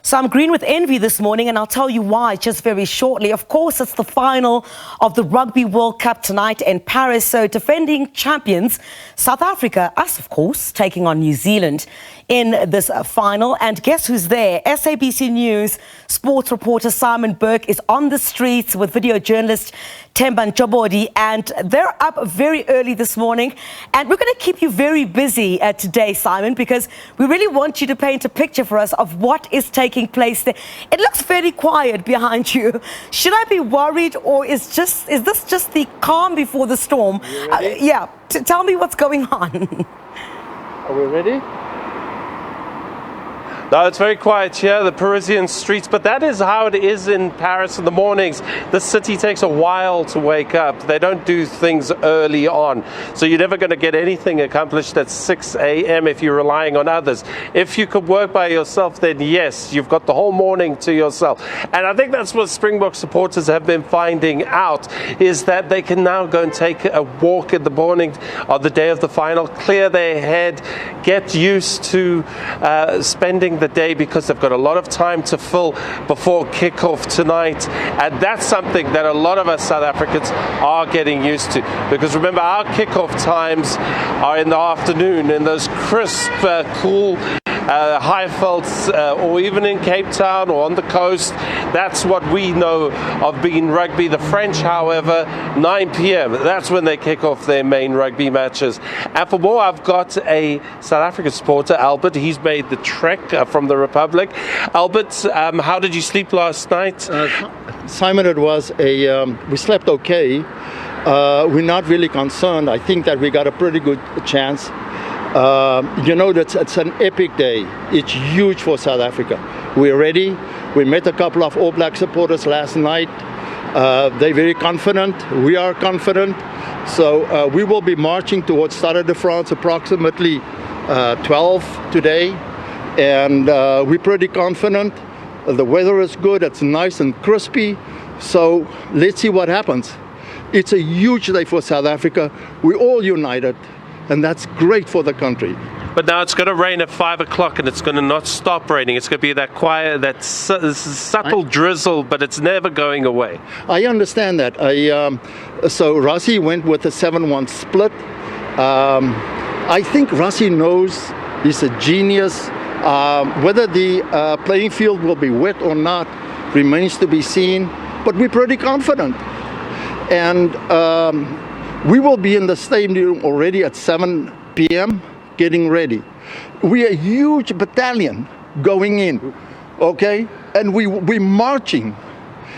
So I'm green with envy this morning, and I'll tell you why just very shortly. Of course, it's the final of the Rugby World Cup tonight in Paris. So defending champions, South Africa, us of course, taking on New Zealand in this final. And guess who's there? SABC News sports reporter Simon Burke is on the streets with video journalist Themba Njobodi, and they're up very early this morning. And we're going to keep you very busy today, Simon, because we really want you to paint a picture for us of what is taking place there. It looks very quiet behind you. Should I be worried, or is this just the calm before the storm? Tell me what's going on. Are we ready? No, it's very quiet here, the Parisian streets, but that is how it is in Paris in the mornings. The city takes a while to wake up. They don't do things early on. So you're never going to get anything accomplished at 6 a.m. if you're relying on others. If you could work by yourself, then yes, you've got the whole morning to yourself. And I think that's what Springboks supporters have been finding out, is that they can now go and take a walk in the morning on the day of the final, clear their head, get used to spending the day, because they've got a lot of time to fill before kickoff tonight. And that's something that a lot of us South Africans are getting used to, because remember, our kickoff times are in the afternoon in those crisp, cool Highvelds, or even in Cape Town or on the coast. That's what we know of being rugby. The French, however, 9 p.m. That's when they kick off their main rugby matches. And for more, I've got a South African supporter, Albert. He's made the trek from the Republic. Albert, how did you sleep last night? Simon, it was we slept okay. We're not really concerned. I think that we got a pretty good chance. It's an epic day. It's huge for South Africa. We're ready. We met a couple of All Black supporters last night. They're very confident. We are confident. So we will be marching towards Stade de France approximately 12 today. And we're pretty confident. The weather is good. It's nice and crispy. So let's see what happens. It's a huge day for South Africa. We're all united. And that's great for the country. But now it's going to rain at 5 o'clock, and it's going to not stop raining. It's going to be that quiet, that subtle drizzle, but it's never going away. I understand that. So Rassie went with a 7-1 split. I think Rassie knows he's a genius. Whether the playing field will be wet or not remains to be seen, but we're pretty confident. And we will be in the stadium already at 7 p.m. getting ready. We are a huge battalion going in, okay? And we're marching,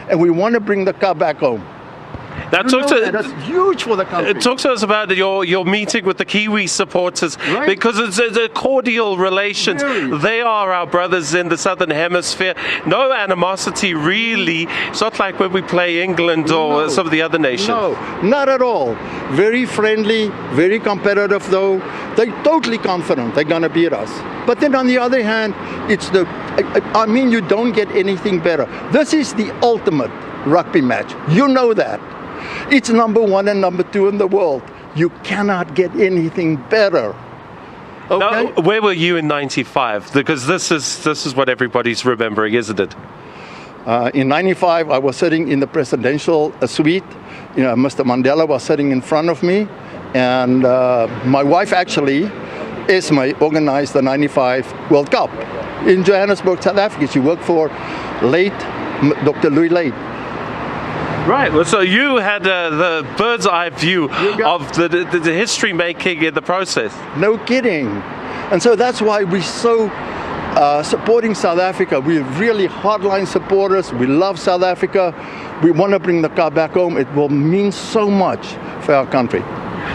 and we want to bring the cup back home. That's huge for the country. Talk to us about your meeting with the Kiwi supporters, right? Because it's a cordial relations. Really? They are our brothers in the Southern Hemisphere. No animosity, really. It's not like when we play England or some of the other nations. No, not at all. Very friendly, very competitive though. They're totally confident they're going to beat us. But then on the other hand, you don't get anything better. This is the ultimate rugby match. You know that. It's number 1 and number 2 in the world. You cannot get anything better. Okay? Now, where were you in '95? Because this is what everybody's remembering, isn't it? In '95, I was sitting in the presidential suite. Mr. Mandela was sitting in front of me, and my wife actually, Esme, organized the '95 World Cup in Johannesburg, South Africa. She worked for Dr. Louis Late. Right, well, so you had the bird's eye view of the history making in the process. No kidding. And so that's why we're so supporting South Africa. We're really hardline supporters. We love South Africa. We want to bring the cup back home. It will mean so much for our country.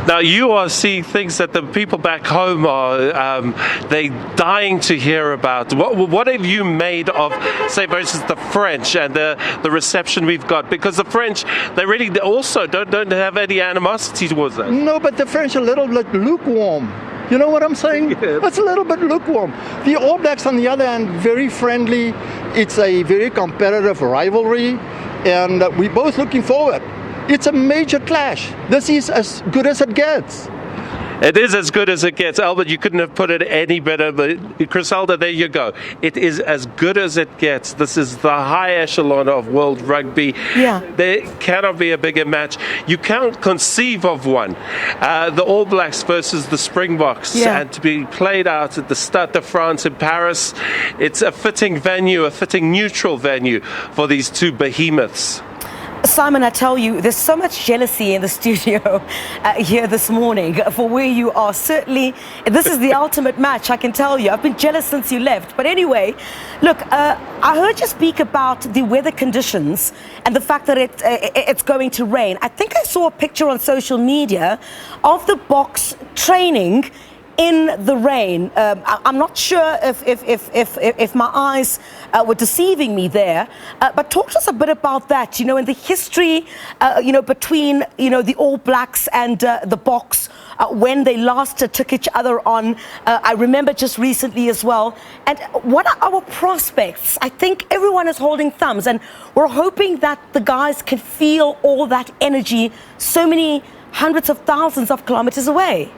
Now, you are seeing things that the people back home are they dying to hear about. What have you made of, say, for instance, the French and the reception we've got? Because the French, they really also don't have any animosity towards us. No, but the French are a little bit lukewarm. You know what I'm saying? Yeah. It's a little bit lukewarm. The All Blacks, on the other hand, very friendly. It's a very competitive rivalry, and we're both looking forward. It's a major clash. This is as good as it gets. It is as good as it gets. Albert, you couldn't have put it any better. But Griselda, there you go. It is as good as it gets. This is the high echelon of world rugby. Yeah. There cannot be a bigger match. You can't conceive of one. The All Blacks versus the Springboks, and to be played out at the Stade de France in Paris, it's a fitting venue, a fitting neutral venue for these two behemoths. Simon, I tell you, there's so much jealousy in the studio here this morning for where you are. Certainly, this is the ultimate match, I can tell you. I've been jealous since you left. But anyway, look, I heard you speak about the weather conditions and the fact that it's going to rain. I think I saw a picture on social media of the Boks training in the rain. I'm not sure if my eyes were deceiving me there, but talk to us a bit about that, in the history, between, the All Blacks and the Boks, when they last took each other on. I remember just recently as well. And what are our prospects? I think everyone is holding thumbs, and we're hoping that the guys can feel all that energy so many hundreds of thousands of kilometers away.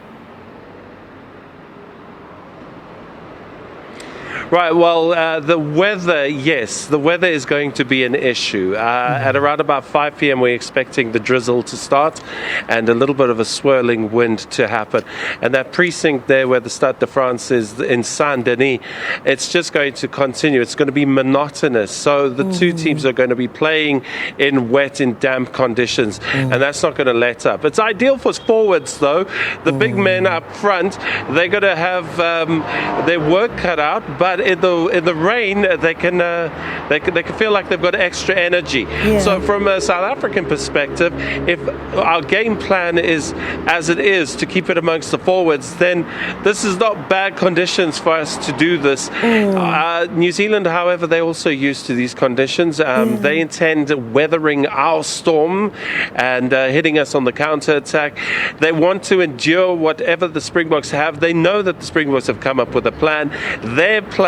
Right, well, the weather, yes, the weather is going to be an issue. At around about 5 p.m. we're expecting the drizzle to start and a little bit of a swirling wind to happen. And that precinct there where the Stade de France is in Saint-Denis, it's just going to continue. It's going to be monotonous. So the two teams are going to be playing in wet and damp conditions, and that's not going to let up. It's ideal for forwards, though. The big men up front, they're going to have their work cut out, but in the rain, they can feel like they've got extra energy. So from a South African perspective, if our game plan is as it is to keep it amongst the forwards, then this is not bad conditions for us to do this. New Zealand, however, they're also used to these conditions. They intend weathering our storm and hitting us on the counter-attack. They want to endure whatever the Springboks have. They know that the Springboks have come up with a plan. Their plan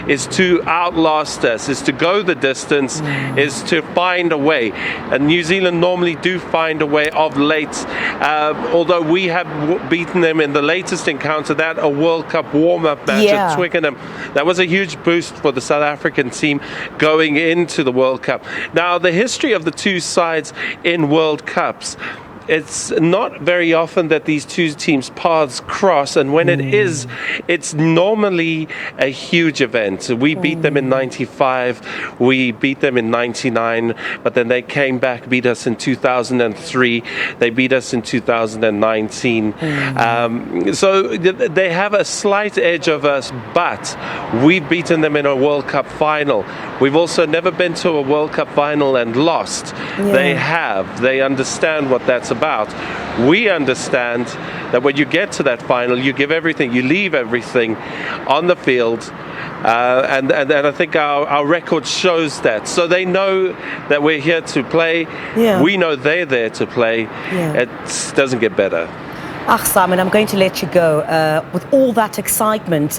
is to outlast us, is to go the distance, is to find a way. And New Zealand normally do find a way of late, although we have beaten them in the latest encounter, that a World Cup warm-up match at Twickenham. That was a huge boost for the South African team going into the World Cup. Now, the history of the two sides in World Cups, it's not very often that these two teams' paths cross, and when it is, it's normally a huge event. We beat them in 95, we beat them in 99, but then they came back, beat us in 2003, they beat us in 2019. So they have a slight edge of us, but we've beaten them in a World Cup final. We've also never been to a World Cup final and lost. They have. They understand what that's about. We understand that when you get to that final, you give everything, you leave everything on the field, and I think our record shows that. So they know that we're here to play. We know they're there to play. It doesn't get better. Simon, I'm going to let you go with all that excitement.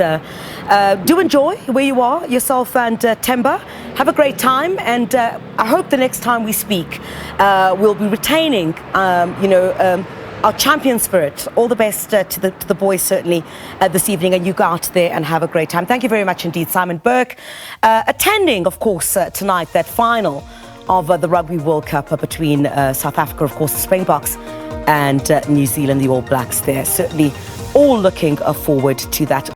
Do enjoy where you are, yourself and Temba. Have a great time, and I hope the next time we speak, we'll be retaining, our champion spirit. All the best to the boys, certainly, this evening, and you go out there and have a great time. Thank you very much indeed, Simon. Burke, attending, of course, tonight, that final of the Rugby World Cup between South Africa, of course, the Springboks, and New Zealand, the All Blacks there. Certainly all looking forward to that.